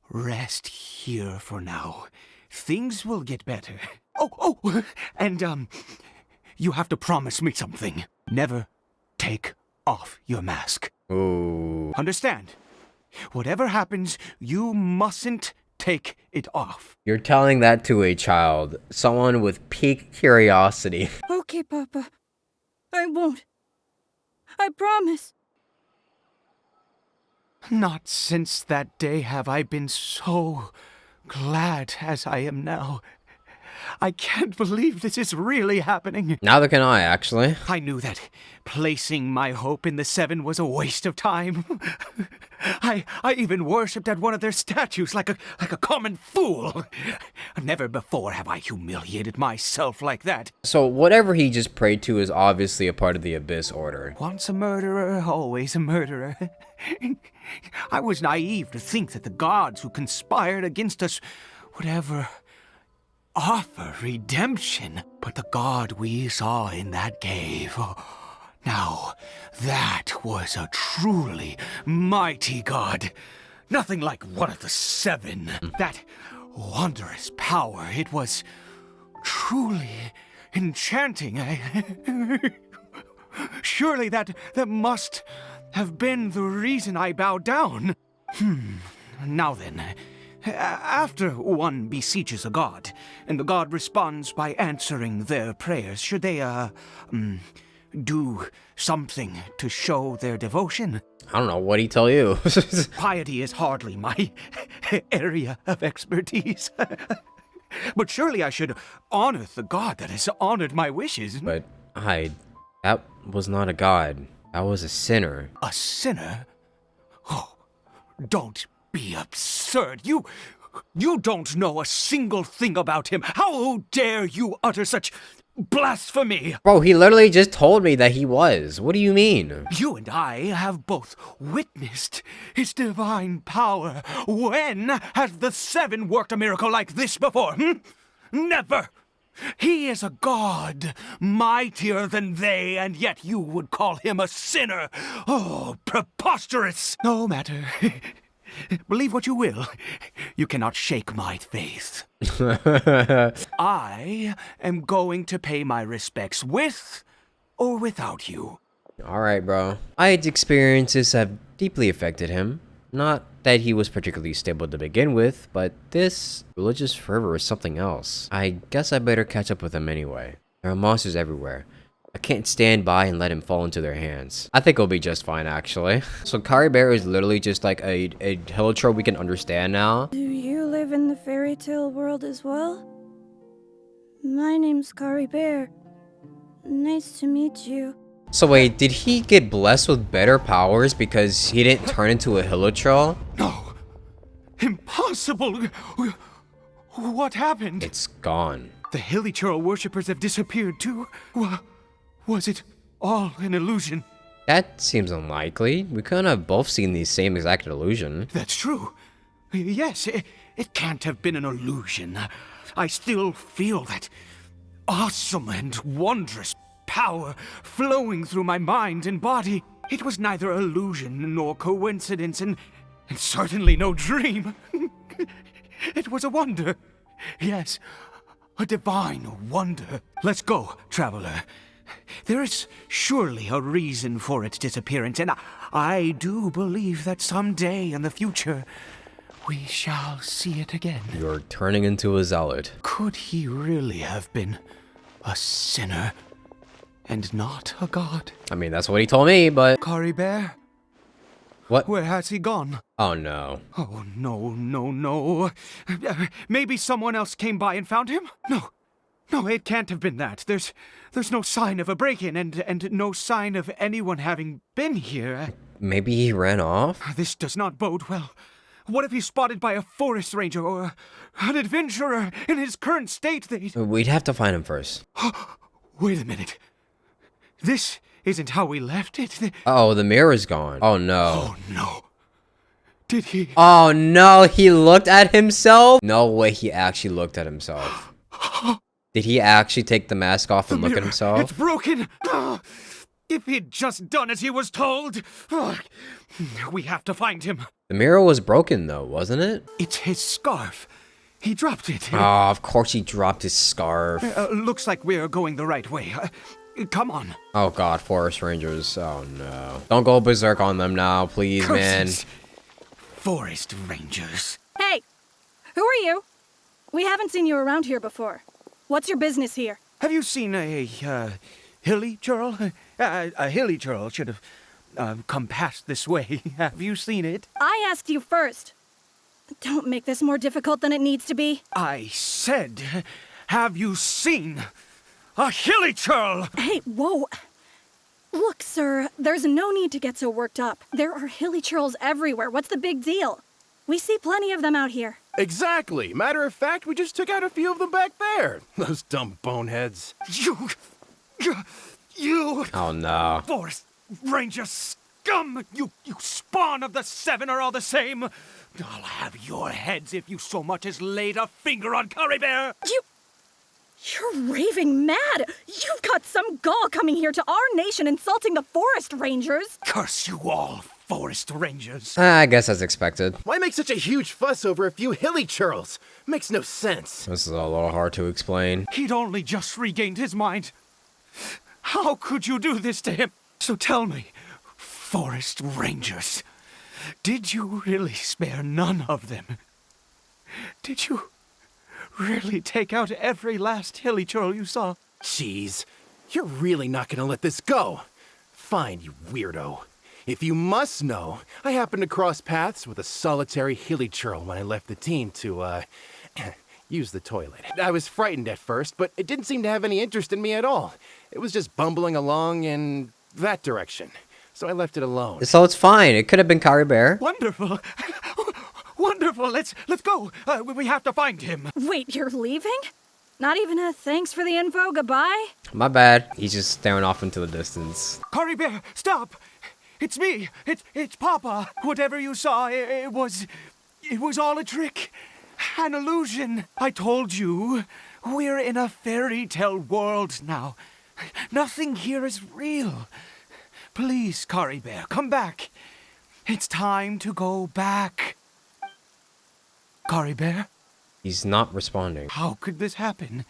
rest here for now. Things will get better. Oh, and you have to promise me something. Never take off your mask. Ooh. Understand? Whatever happens, you mustn't take it off. You're telling that to a child. Someone with peak curiosity. Okay. Okay, Papa. I won't. I promise. Not since that day have I been so glad as I am now. I can't believe this is really happening. Neither can I, actually. I knew that placing my hope in the Seven was a waste of time. I even worshipped at one of their statues like a common fool. Never before have I humiliated myself like that. So whatever he just prayed to is obviously a part of the Abyss Order. Once a murderer, always a murderer. I was naive to think that the gods who conspired against us would ever offer redemption. But the god we saw in that cave, now that was a truly mighty god. Nothing like one of the Seven. That wondrous power, it was truly enchanting. Surely that must have been the reason I bowed down. Now then, after one beseeches a god, and the god responds by answering their prayers, should they, do something to show their devotion? I don't know, what'd he tell you? Piety is hardly my area of expertise. But surely I should honor the god that has honored my wishes. But that was not a god. That was a sinner. A sinner? Oh, don't be absurd. You don't know a single thing about him. How dare you utter such blasphemy? Bro, he literally just told me that he was. What do you mean? You and I have both witnessed his divine power. When has the Seven worked a miracle like this before? Never! He is a god, mightier than they, and yet you would call him a sinner. Oh, preposterous! No matter. Believe what you will. You cannot shake my faith. I am going to pay my respects with or without you. Alright, bro. Aid's experiences have deeply affected him. Not that he was particularly stable to begin with, but this religious fervor is something else. I guess I better catch up with him anyway. There are monsters everywhere. I can't stand by and let him fall into their hands. I think he'll be just fine, actually. So Caribert is literally just like a hilichurl we can understand now. Do you live in the fairy tale world as well? My name's Caribert. Nice to meet you. So wait, did he get blessed with better powers because he didn't turn into a hilichurl? No. Impossible. What happened? It's gone. The hilichurl worshippers have disappeared too. Was it all an illusion? That seems unlikely. We couldn't have both seen the same exact illusion. That's true. Yes, it can't have been an illusion. I still feel that awesome and wondrous power flowing through my mind and body. It was neither illusion nor coincidence, and certainly no dream. It was a wonder. Yes, a divine wonder. Let's go, traveler. There is surely a reason for its disappearance, and I do believe that someday in the future, we shall see it again. You're turning into a zealot. Could he really have been a sinner and not a god? I mean, that's what he told me, but... Caribert? What? Where has he gone? Oh, no. Oh, no. Maybe someone else came by and found him? No, it can't have been that. There's no sign of a break-in and no sign of anyone having been here. Maybe he ran off? This does not bode well. What if he's spotted by a forest ranger or an adventurer in his current state? We'd have to find him first. Wait a minute. This isn't how we left it. Oh, the mirror's gone. Oh, no. Oh, no. Did he? Oh, no, he looked at himself? No way he actually looked at himself. Did he actually take the mask off and look at himself? It's broken. If he'd just done as he was told. We have to find him. The mirror was broken, though, wasn't it? It's his scarf. He dropped it. Oh, of course he dropped his scarf. Looks like we're going the right way. Come on. Oh, God, forest rangers. Oh, no. Don't go berserk on them now, please, Curses. man. Forest rangers. Hey! Who are you? We haven't seen you around here before. What's your business here? have you seen a hilichurl? A hilichurl should have come past this way. Have you seen it? I asked you first. Don't make this more difficult than it needs to be. I said, have you seen a hilichurl? Hey, whoa. Look, sir, there's no need to get so worked up. There are hilichurls everywhere. What's the big deal? We see plenty of them out here. Exactly. Matter of fact, we just took out a few of them back there. Those dumb boneheads. You! Oh no. Forest Ranger scum! You spawn of the Seven are all the same! I'll have your heads if you so much as laid a finger on Caribert! You're raving mad! You've got some gall coming here to our nation insulting the Forest Rangers! Curse you all, Forest Rangers! I guess as expected. Why make such a huge fuss over a few hilichurls? Makes no sense. This is a little hard to explain. He'd only just regained his mind. How could you do this to him? So tell me, Forest Rangers, did you really spare none of them? Did you really take out every last hilichurl you saw? Jeez, you're really not gonna let this go. Fine, you weirdo. If you must know, I happened to cross paths with a solitary hilichurl when I left the team to, use the toilet. I was frightened at first, but it didn't seem to have any interest in me at all. It was just bumbling along in that direction. So I left it alone. So it's fine. It could have been Caribert. Wonderful. Wonderful. Let's go. We have to find him. Wait, you're leaving? Not even a thanks for the info, goodbye? My bad. He's just staring off into the distance. Caribert, stop. It's me. It's Papa. Whatever you saw, it was all a trick. An illusion. I told you, we're in a fairy tale world now. Nothing here is real. Please, Caribert, come back. It's time to go back. Caribert? He's not responding. How could this happen?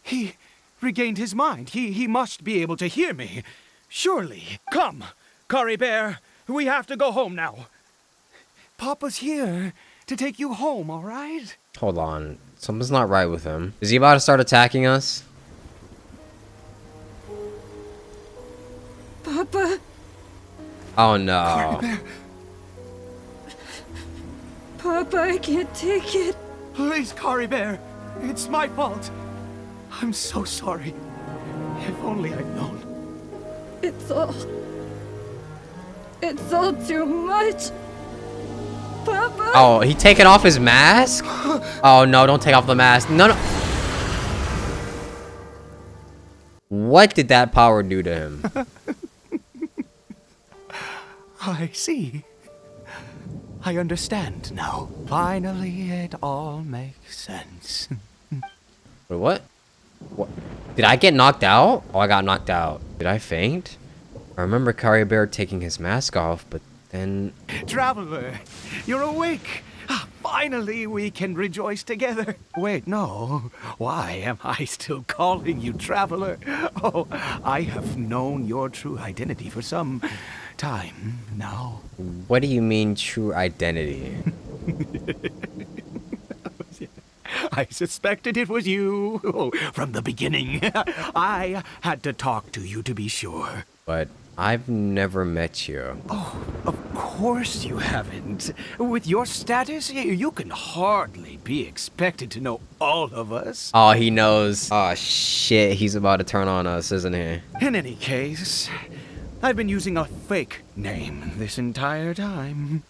He regained his mind. He must be able to hear me. Surely. Come, Caribert. We have to go home now. Papa's here to take you home, all right? Hold on. Something's not right with him. Is he about to start attacking us? Papa? Oh no. Caribert, Papa, I can't take it. please, Caribert. It's my fault. I'm so sorry. If only I'd known. It's all too much. Papa? Oh, he taking off his mask? Oh no, don't take off the mask. No. What did that power do to him? I see. I understand now. Finally, it all makes sense. Wait, what? What? Did I get knocked out? Oh, I got knocked out. Did I faint? I remember Caribert taking his mask off, but then... Traveler, you're awake. Finally, we can rejoice together. Wait, no. Why am I still calling you Traveler? Oh, I have known your true identity for some time now. What do you mean, true identity? I suspected it was you from the beginning. I had to talk to you to be sure. But I've never met you. Oh, of course you haven't. With your status, you can hardly be expected to know all of us. Oh, he knows. Oh, shit. He's about to turn on us, isn't he? In any case, I've been using a fake name this entire time.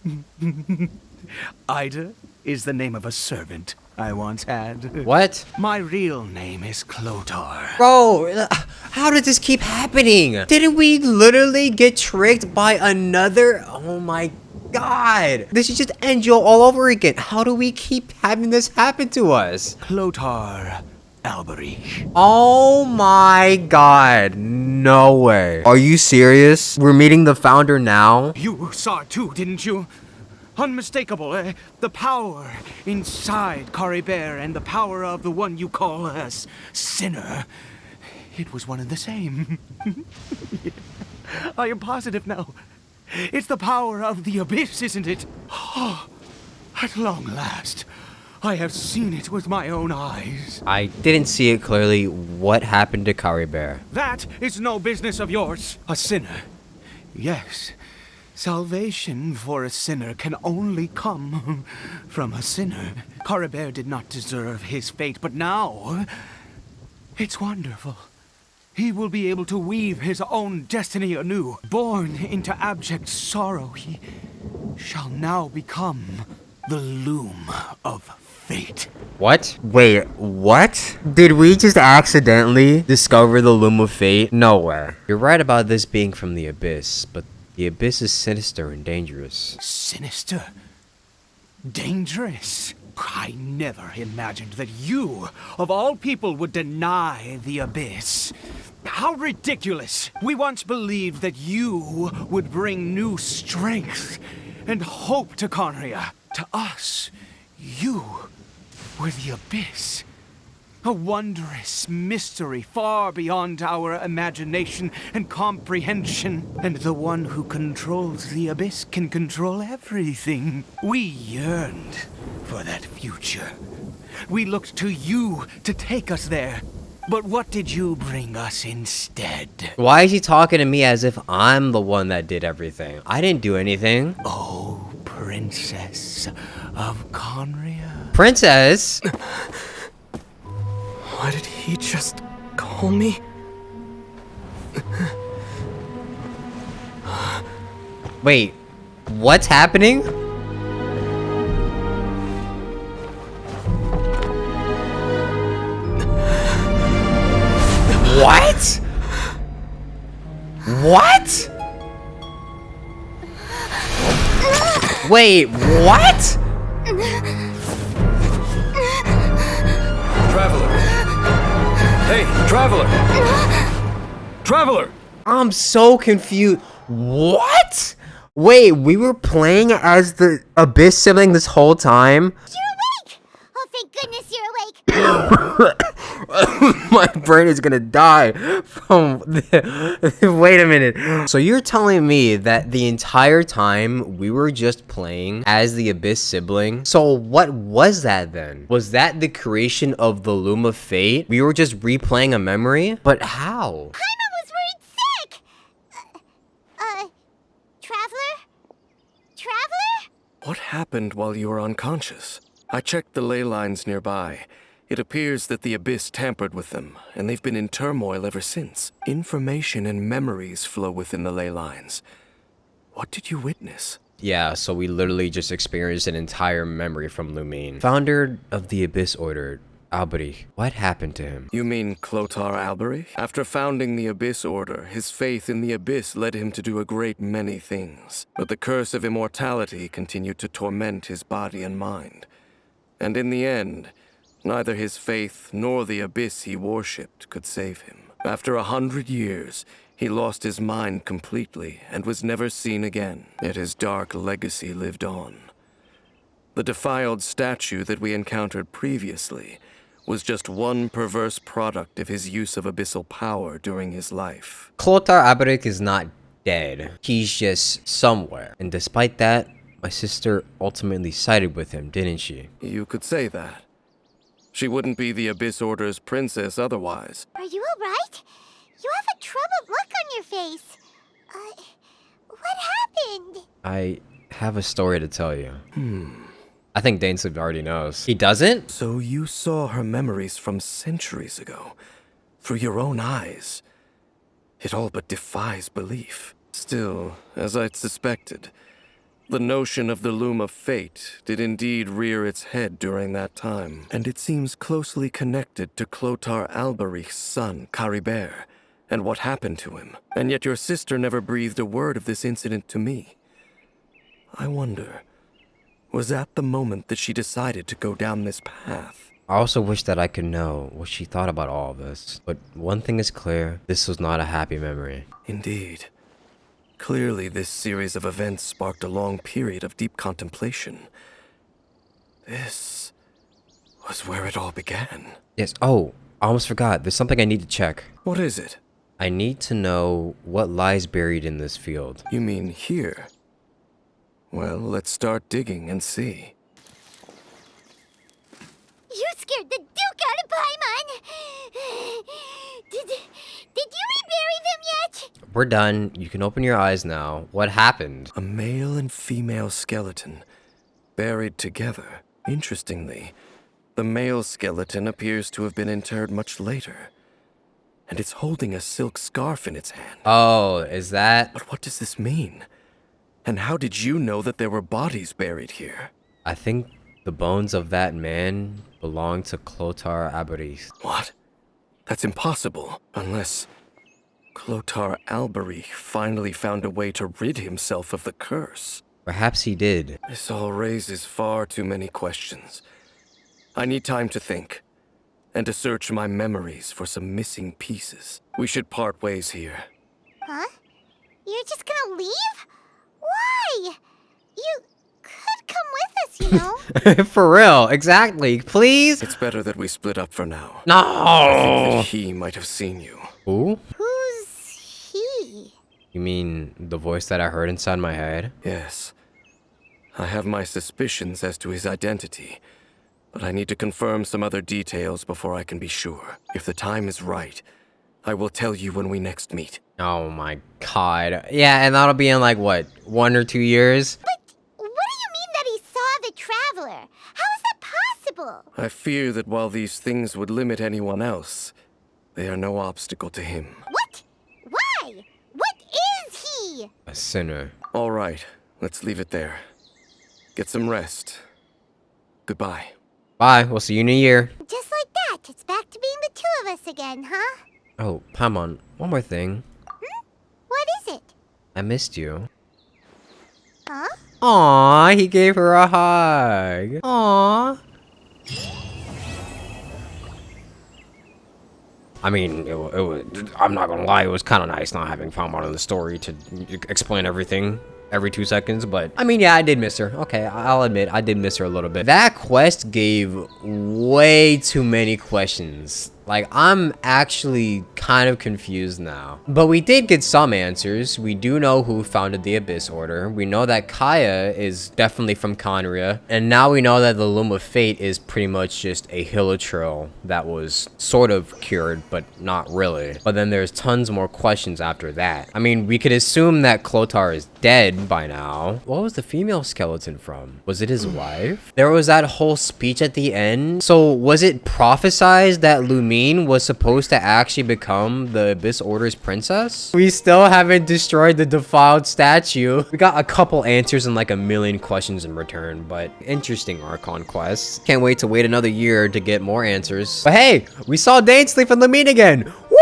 Ida is the name of a servant I once had. What? My real name is Clotar. Bro, how did this keep happening? Didn't we literally get tricked by another? Oh my god. This is just Angel all over again. How do we keep having this happen to us? Clotar Alberich. Oh my god. No way. Are you serious? We're meeting the founder now? You saw it too, didn't you? Unmistakable, the power inside Caribert and the power of the one you call us Sinner. It was one and the same. I am positive now. It's the power of the abyss, isn't it? Oh, at long last, I have seen it with my own eyes. I didn't see it clearly. What happened to Caribert? That is no business of yours. A sinner. Yes. Salvation for a sinner can only come from a sinner. Caribert did not deserve his fate, but now it's wonderful. He will be able to weave his own destiny anew. Born into abject sorrow, he shall now become the Loom of Fate. What? Wait, what? Did we just accidentally discover the Loom of Fate? Nowhere. You're right about this being from the Abyss, but the Abyss is sinister and dangerous. Sinister? Dangerous? I never imagined that you, of all people, would deny the Abyss. How ridiculous! We once believed that you would bring new strength and hope to Conria. To us, you were the Abyss. A wondrous mystery far beyond our imagination and comprehension. And the one who controls the Abyss can control everything. We yearned for that future. We looked to you to take us there. But what did you bring us instead? Why is he talking to me as if I'm the one that did everything? I didn't do anything. Oh, Princess of Conria. Princess? Why did he just call me? Wait, what's happening? What? What? Wait, what? Traveler! Hey, Traveler! Traveler! I'm so confused. What? Wait, we were playing as the Abyss sibling this whole time? You're awake! Oh, thank goodness you're awake! My brain is gonna die from wait a minute. So you're telling me that the entire time we were just playing as the Abyss sibling? So what was that then? Was that the creation of the Loom of Fate? We were just replaying a memory? But how? Paimon was worried sick! Traveler? Traveler? What happened while you were unconscious? I checked the ley lines nearby. It appears that the Abyss tampered with them, and they've been in turmoil ever since. Information and memories flow within the ley lines. What did you witness? Yeah, so we literally just experienced an entire memory from Lumine. Founder of the Abyss Order, Alberich. What happened to him? You mean Clothar Alberich? After founding the Abyss Order, his faith in the Abyss led him to do a great many things. But the curse of immortality continued to torment his body and mind. And in the end, neither his faith nor the Abyss he worshipped could save him. After 100 years, he lost his mind completely and was never seen again. Yet his dark legacy lived on. The defiled statue that we encountered previously was just one perverse product of his use of abyssal power during his life. Clothar Alberich is not dead. He's just somewhere. And despite that, my sister ultimately sided with him, didn't she? You could say that. She wouldn't be the Abyss Order's princess otherwise. Are you alright? You have a troubled look on your face. What happened? I have a story to tell you. I think Dainsleep already knows. He doesn't? So you saw her memories from centuries ago, through your own eyes. It all but defies belief. Still, as I'd suspected, the notion of the Loom of Fate did indeed rear its head during that time, and it seems closely connected to Clothar Alberich's son, Caribert, and what happened to him. And yet your sister never breathed a word of this incident to me. I wonder, was that the moment that she decided to go down this path? I also wish that I could know what she thought about all of this. But one thing is clear, this was not a happy memory. Indeed. Clearly, this series of events sparked a long period of deep contemplation. This was where it all began. Yes, oh, I almost forgot. There's something I need to check. What is it? I need to know what lies buried in this field. You mean here? Well, let's start digging and see. scared the Duke out of Paimon. Did you rebury them yet? We're done. You can open your eyes now. What happened? A male and female skeleton, buried together. Interestingly, the male skeleton appears to have been interred much later, and it's holding a silk scarf in its hand. Oh, is that? But what does this mean? And how did you know that there were bodies buried here? I think the bones of that man belong to Clotar Alberich. What? That's impossible, unless Clotar Alberich finally found a way to rid himself of the curse. Perhaps he did. This all raises far too many questions. I need time to think, and to search my memories for some missing pieces. We should part ways here. Huh? You're just gonna leave? Why? You could come with us, you know? For real, exactly. Please? It's better that we split up for now. No! I think that he might have seen you. Who? Who's he? You mean the voice that I heard inside my head? Yes. I have my suspicions as to his identity, but I need to confirm some other details before I can be sure. If the time is right, I will tell you when we next meet. Oh my god. Yeah, and that'll be in like, what, 1 or 2 years? But what do you mean that he saw the Traveler? How is that possible? I fear that while these things would limit anyone else, they are no obstacle to him. What? Why? What is he? A sinner. All right, let's leave it there. Get some rest. Goodbye. Bye, we'll see you in a year. Just like that, it's back to being the two of us again, huh? Oh, Paimon, one more thing. What is it? I missed you. Huh? Aww, he gave her a hug. Aww. I mean, I'm not gonna lie, it was kind of nice not having Paimon in the story to explain everything every 2 seconds, but I mean, yeah, I did miss her. Okay, I'll admit, I did miss her a little bit. That quest gave way too many questions. Like, I'm actually kind of confused now. But we did get some answers. We do know who founded the Abyss Order. We know that Kaya is definitely from Conria. And now we know that the Loom of Fate is pretty much just a hilichurl that was sort of cured, but not really. But then there's tons more questions after that. I mean, we could assume that Clotar is dead by now. What was the female skeleton from? Was it his wife? There was that whole speech at the end. So was it prophesized that Lumine was supposed to actually become the Abyss Order's princess? We still haven't destroyed the defiled statue. We got a couple answers and like a million questions in return, but interesting Archon quests. Can't wait to wait another year to get more answers. But hey, we saw Dane sleep in Lumine again. Woo!